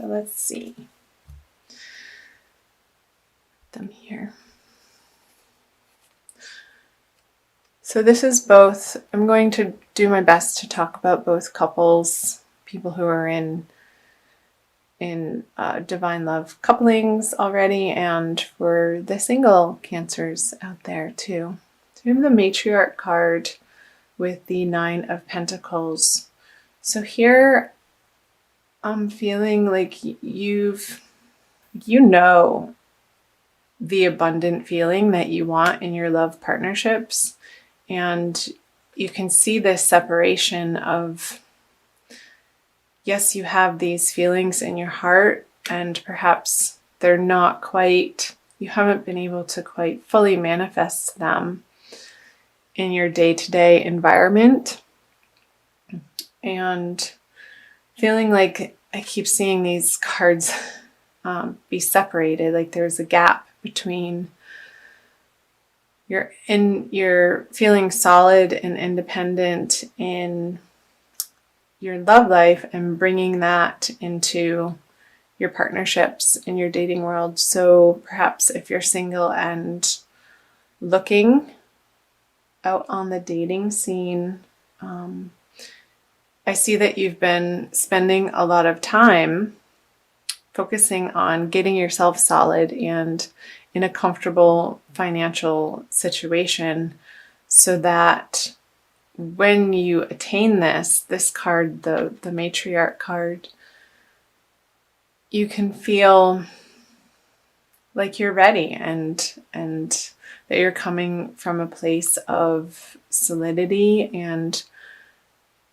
So let's see them here. So this is both, I'm going to do my best to talk about both couples, people who are in divine love couplings already, and for the single Cancers out there too. So we have the Matriarch card with the Nine of Pentacles. So here I'm feeling like you know the abundant feeling that you want in your love partnerships, and you can see this separation of, yes, you have these feelings in your heart, and perhaps they're not quite, you haven't been able to quite fully manifest them in your day-to-day environment. And feeling like I keep seeing these cards be separated, like there's a gap between you're feeling solid and independent in your love life and bringing that into your partnerships in your dating world. So perhaps if you're single and looking out on the dating scene, I see that you've been spending a lot of time focusing on getting yourself solid and in a comfortable financial situation, so that when you attain this card, the Matriarch card, you can feel like you're ready and that you're coming from a place of solidity and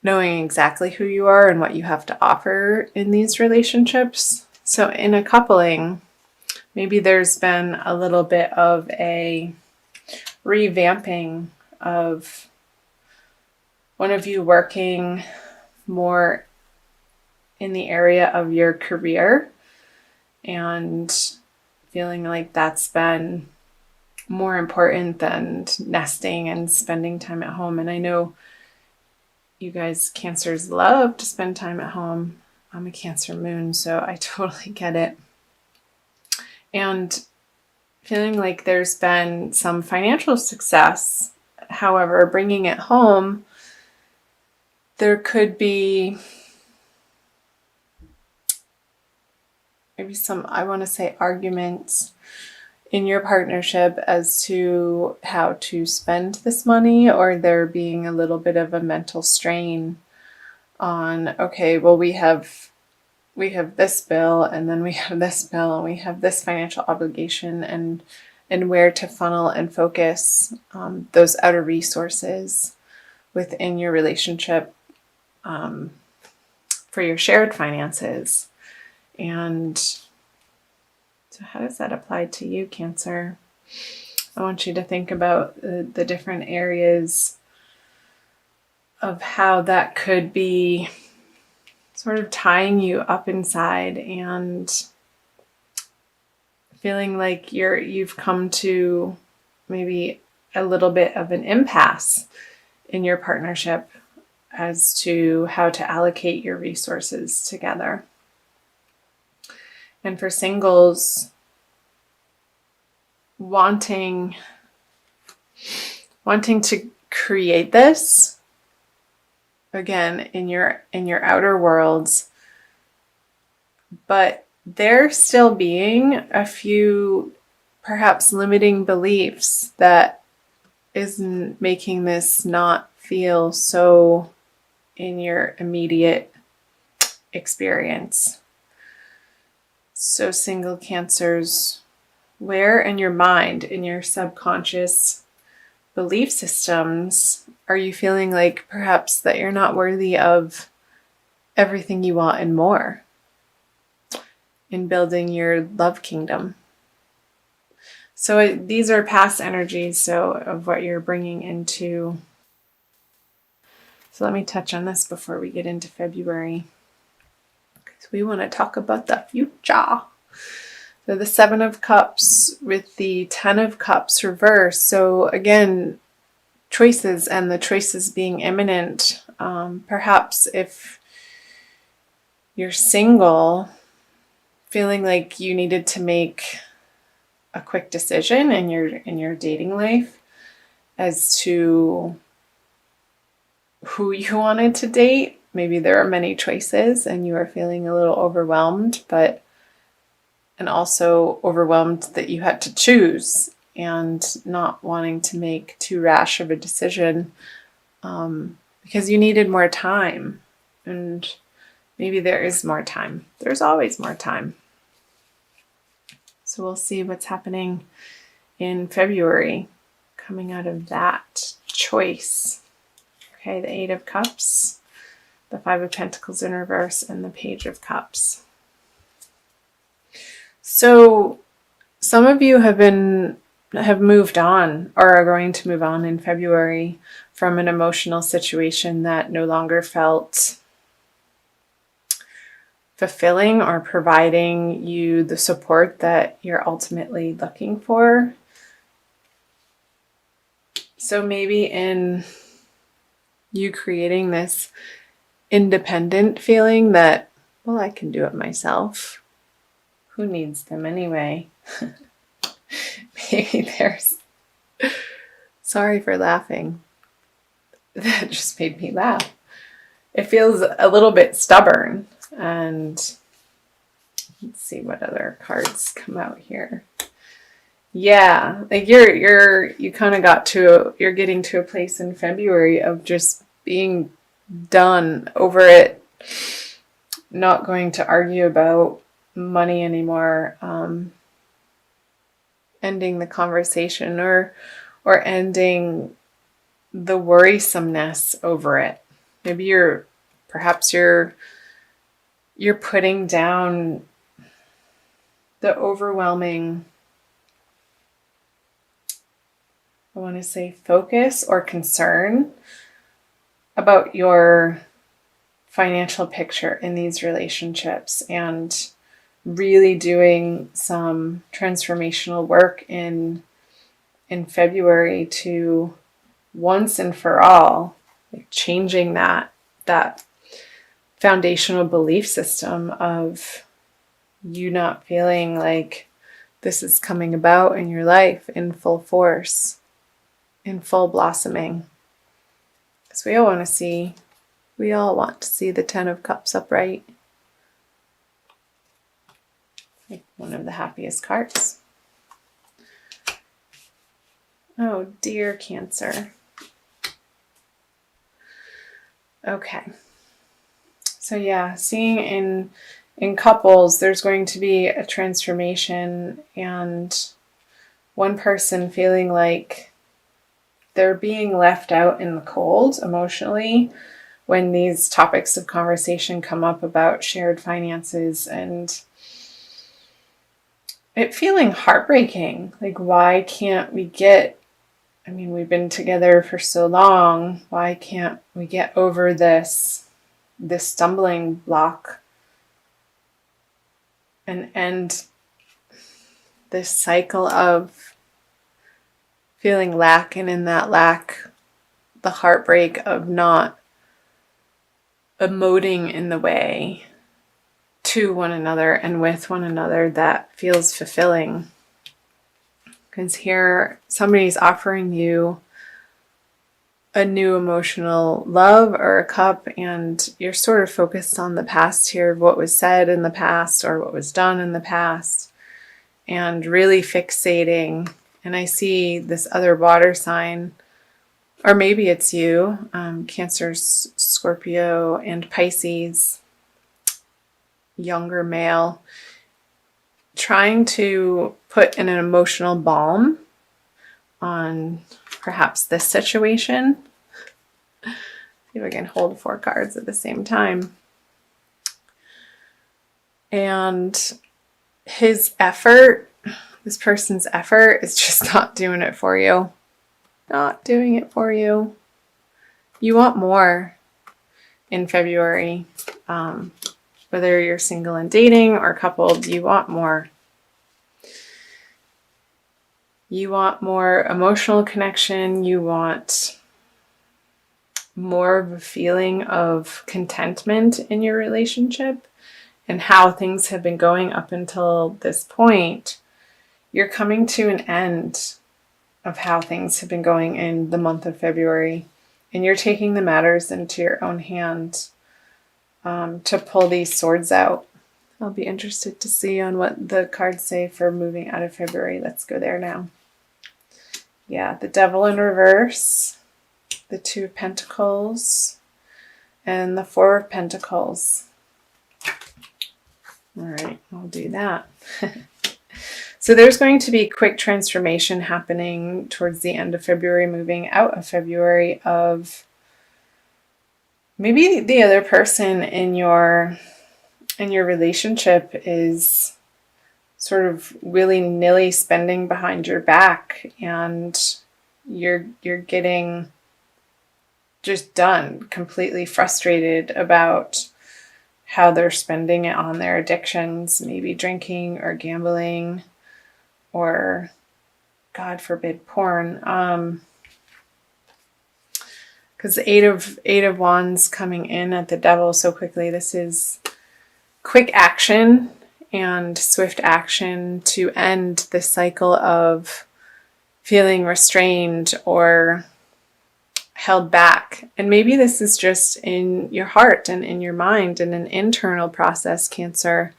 knowing exactly who you are and what you have to offer in these relationships. So in a coupling, maybe there's been a little bit of a revamping of one of you working more in the area of your career and feeling like that's been more important than nesting and spending time at home. And I know you guys Cancers love to spend time at home. I'm a Cancer moon, so I totally get it. And feeling like there's been some financial success. However, bringing it home, there could be maybe some, I want to say, arguments in your partnership as to how to spend this money, or there being a little bit of a mental strain on, okay, well, we have this bill, and then we have this bill, and we have this financial obligation, and where to funnel and focus those outer resources within your relationship for your shared finances. And so how does that apply to you, Cancer? I want you to think about the different areas of how that could be sort of tying you up inside and feeling like you've come to maybe a little bit of an impasse in your partnership as to how to allocate your resources together. And for singles, wanting to create this again in your outer worlds, but there still being a few perhaps limiting beliefs that is making this not feel so in your immediate experience. So single Cancers, where in your mind, in your subconscious belief systems, are you feeling like perhaps that you're not worthy of everything you want and more in building your love kingdom? So these are past energies, so of what you're bringing into. So let me touch on this before we get into February, because we want to talk about the future. So the Seven of Cups with the Ten of Cups reversed. So again, choices, and the choices being imminent. Perhaps if you're single, feeling like you needed to make a quick decision in your dating life as to who you wanted to date. Maybe there are many choices and you are feeling a little overwhelmed, and also overwhelmed that you had to choose and not wanting to make too rash of a decision because you needed more time. And maybe there is more time. There's always more time. So we'll see what's happening in February coming out of that choice. Okay, the Eight of Cups, the Five of Pentacles in reverse, and the Page of Cups. So some of you have moved on or are going to move on in February from an emotional situation that no longer felt fulfilling or providing you the support that you're ultimately looking for. So maybe in you creating this independent feeling that, well, I can do it myself. Who needs them anyway? Maybe there's... Sorry for laughing. That just made me laugh. It feels a little bit stubborn. And let's see what other cards come out here. Yeah, like you kind of you're getting to a place in February of just being done over it, not going to argue about money anymore, ending the conversation or ending the worrisomeness over it. Maybe perhaps you're putting down the overwhelming, I want to say, focus or concern about your financial picture in these relationships and really doing some transformational work in February to once and for all, like changing that foundational belief system of you not feeling like this is coming about in your life in full force, in full blossoming. Because we all want to see the Ten of Cups upright. Like one of the happiest cards. Oh dear, Cancer. Okay. So yeah, seeing in couples, there's going to be a transformation and one person feeling like they're being left out in the cold emotionally when these topics of conversation come up about shared finances, and it feeling heartbreaking. Like, why can't we we've been together for so long. Why can't we get over this stumbling block and end this cycle of feeling lack, and in that lack, the heartbreak of not emoting in the way to one another and with one another that feels fulfilling. Because here somebody's offering you a new emotional love or a cup, and you're sort of focused on the past here, what was said in the past or what was done in the past, and really fixating. And I see this other water sign, or maybe it's you, Cancer, Scorpio, and Pisces, younger male, trying to put an emotional balm on perhaps this situation. See if I can hold 4 cards at the same time. And this person's effort is just not doing it for you. Not doing it for you. You want more in February. Whether you're single and dating or coupled, you want more. You want more emotional connection. You want more of a feeling of contentment in your relationship and how things have been going up until this point, you're coming to an end of how things have been going in the month of February. And you're taking the matters into your own hand to pull these swords out. I'll be interested to see on what the cards say for moving out of February. Let's go there now. Yeah, the Devil in reverse, the Two of Pentacles, and the Four of Pentacles. All right, I'll do that. So there's going to be quick transformation happening towards the end of February, moving out of February, of maybe the other person in your relationship is sort of willy-nilly spending behind your back, and you're getting just done, completely frustrated about how they're spending it on their addictions, maybe drinking or gambling, or God forbid, porn. Because the Eight of Wands coming in at the Devil so quickly, this is quick action and swift action to end the cycle of feeling restrained or held back. And maybe this is just in your heart and in your mind, and an internal process, Cancer,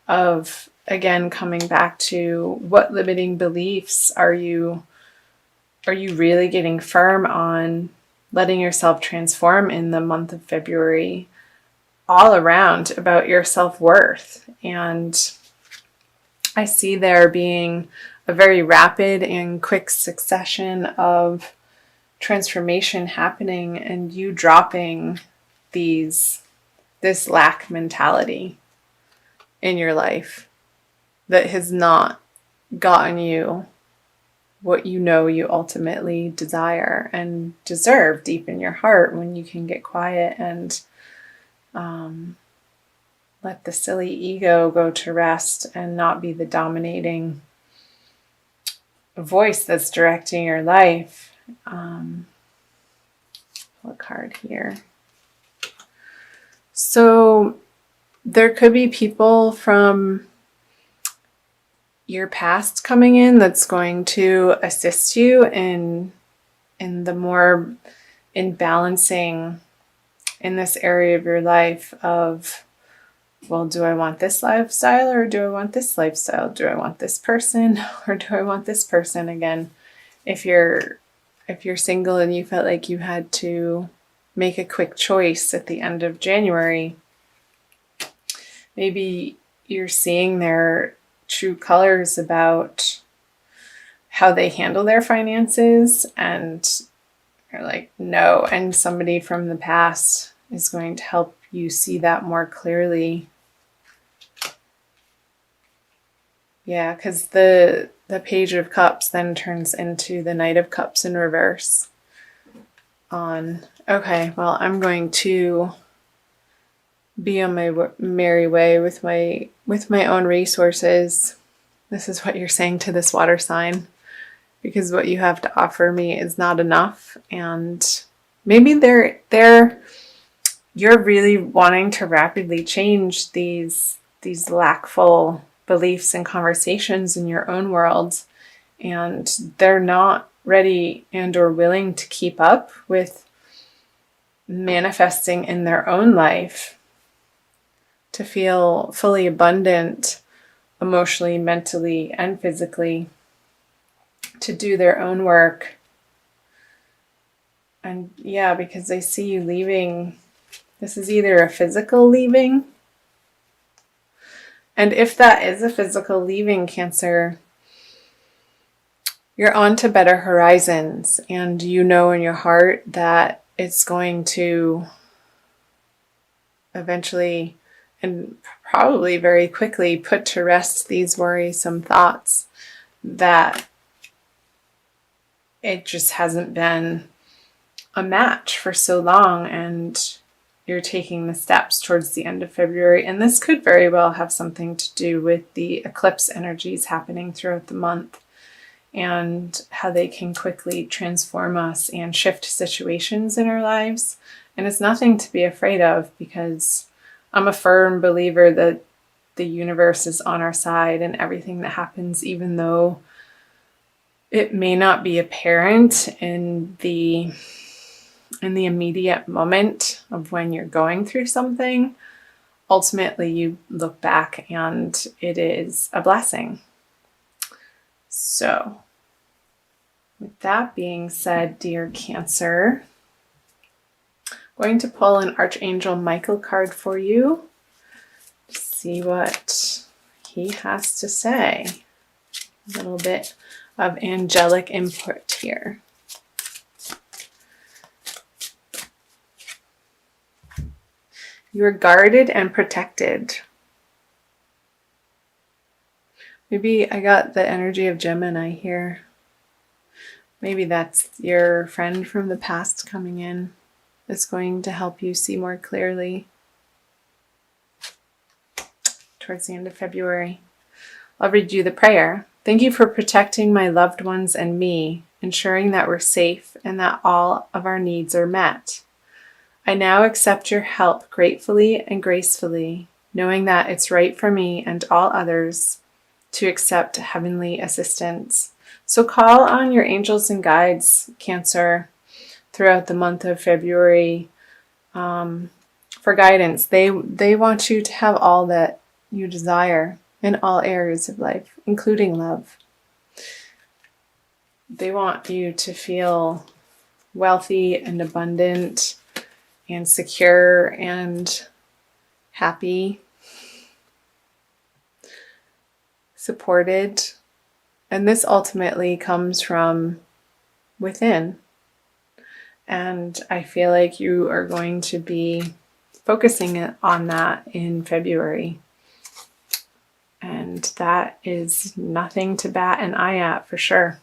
of again coming back to what limiting beliefs are you really getting firm on letting yourself transform in the month of February all around about your self-worth. And I see there being a very rapid and quick succession of transformation happening, and you dropping this lack mentality in your life that has not gotten you what you know you ultimately desire and deserve deep in your heart, when you can get quiet and let the silly ego go to rest and not be the dominating voice that's directing your life. Pull a card here. So there could be people from your past coming in that's going to assist you in balancing in this area of your life of, well, do I want this lifestyle or do I want this lifestyle? Do I want this person or do I want this person? Again, if you're single and you felt like you had to make a quick choice at the end of January, maybe you're seeing their true colors about how they handle their finances, and you're like, no. And somebody from the past is going to help you see that more clearly. Yeah, because the Page of Cups then turns into the Knight of Cups in reverse. Okay, well, I'm going to be on my merry way with my own resources. This is what you're saying to this water sign, because what you have to offer me is not enough. And maybe you're really wanting to rapidly change these lackful beliefs and conversations in your own world, and they're not ready and or willing to keep up with manifesting in their own life to feel fully abundant emotionally, mentally, and physically, to do their own work. And yeah, because I see you leaving. This is either a physical leaving, and if that is a physical leaving, Cancer, you're on to better horizons, and you know in your heart that it's going to eventually and probably very quickly put to rest these worrisome thoughts that it just hasn't been a match for so long, and you're taking the steps towards the end of February. And this could very well have something to do with the eclipse energies happening throughout the month, and how they can quickly transform us and shift situations in our lives. And it's nothing to be afraid of, because I'm a firm believer that the universe is on our side, and everything that happens, even though it may not be apparent in the immediate moment of when you're going through something, ultimately you look back and it is a blessing. So, with that being said, dear Cancer, I'm going to pull an Archangel Michael card for you to see what he has to say. A little bit of angelic input here. You are guarded and protected. Maybe I got the energy of Gemini here. Maybe that's your friend from the past coming in. It's going to help you see more clearly towards the end of February. I'll read you the prayer. Thank you for protecting my loved ones and me, ensuring that we're safe and that all of our needs are met. I now accept your help gratefully and gracefully, knowing that it's right for me and all others to accept heavenly assistance. So call on your angels and guides, Cancer, throughout the month of February for guidance. They want you to have all that you desire in all areas of life, including love. They want you to feel wealthy and abundant and secure and happy, supported. And this ultimately comes from within. And I feel like you are going to be focusing on that in February. And that is nothing to bat an eye at for sure.